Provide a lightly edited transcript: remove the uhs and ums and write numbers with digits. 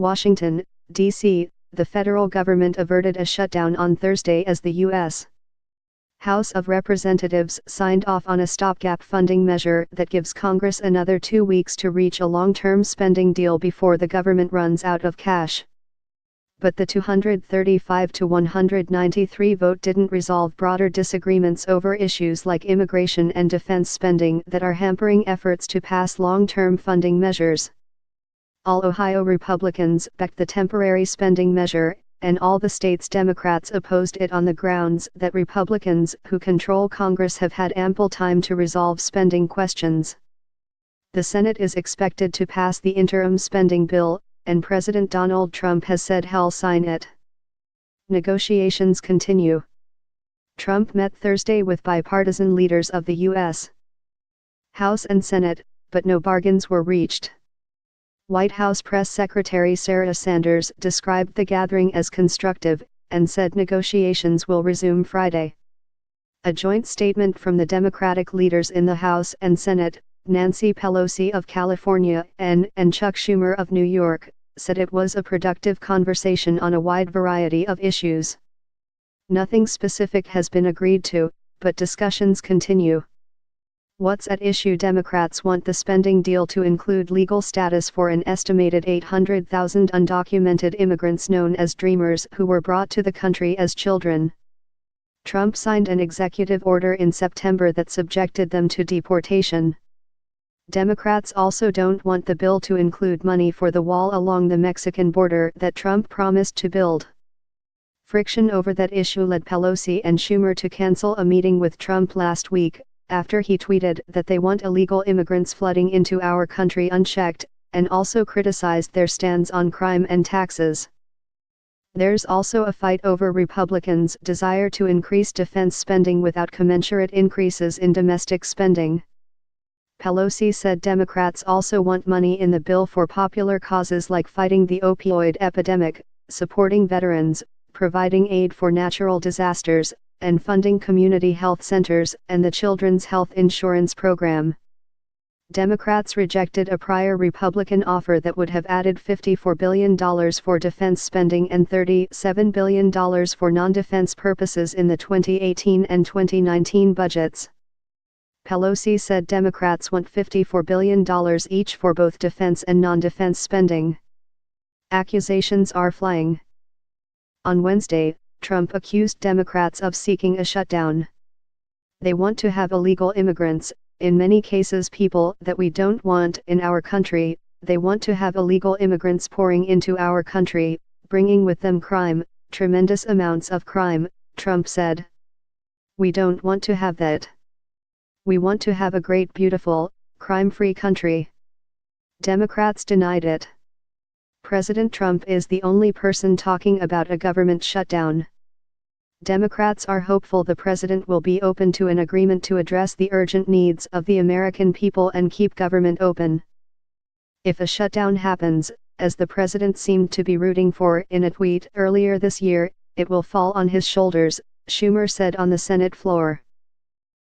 Washington, D.C., the federal government averted a shutdown on Thursday as the U.S. House of Representatives signed off on a stopgap funding measure that gives Congress another 2 weeks to reach a long-term spending deal before the government runs out of cash. But the 235 to 193 vote didn't resolve broader disagreements over issues like immigration and defense spending that are hampering efforts to pass long-term funding measures. All Ohio Republicans backed the temporary spending measure, and all the state's Democrats opposed it on the grounds that Republicans who control Congress have had ample time to resolve spending questions. The Senate is expected to pass the interim spending bill, and President Donald Trump has said he'll sign it. Negotiations continue. Trump met Thursday with bipartisan leaders of the U.S. House and Senate, but no bargains were reached. White House Press Secretary Sarah Sanders described the gathering as constructive, and said negotiations will resume Friday. A joint statement from the Democratic leaders in the House and Senate, Nancy Pelosi of California and Chuck Schumer of New York, said it was a productive conversation on a wide variety of issues. Nothing specific has been agreed to, but discussions continue. What's at issue? Democrats want the spending deal to include legal status for an estimated 800,000 undocumented immigrants known as Dreamers who were brought to the country as children. Trump signed an executive order in September that subjected them to deportation. Democrats also don't want the bill to include money for the wall along the Mexican border that Trump promised to build. Friction over that issue led Pelosi and Schumer to cancel a meeting with Trump last week, after he tweeted that they want illegal immigrants flooding into our country unchecked, and also criticized their stance on crime and taxes. There's also a fight over Republicans' desire to increase defense spending without commensurate increases in domestic spending. Pelosi said Democrats also want money in the bill for popular causes like fighting the opioid epidemic, supporting veterans, providing aid for natural disasters, and funding community health centers and the Children's Health Insurance Program. Democrats rejected a prior Republican offer that would have added $54 billion for defense spending and $37 billion for non-defense purposes in the 2018 and 2019 budgets. Pelosi said Democrats want $54 billion each for both defense and non-defense spending. Accusations are flying. On Wednesday, Trump accused Democrats of seeking a shutdown. They want to have illegal immigrants, in many cases people that we don't want in our country. They want to have illegal immigrants pouring into our country, bringing with them crime, tremendous amounts of crime, Trump said. We don't want to have that. We want to have a great, beautiful, crime-free country. Democrats denied it. President Trump is the only person talking about a government shutdown. Democrats are hopeful the president will be open to an agreement to address the urgent needs of the American people and keep government open. If a shutdown happens, as the president seemed to be rooting for in a tweet earlier this year, it will fall on his shoulders, Schumer said on the Senate floor.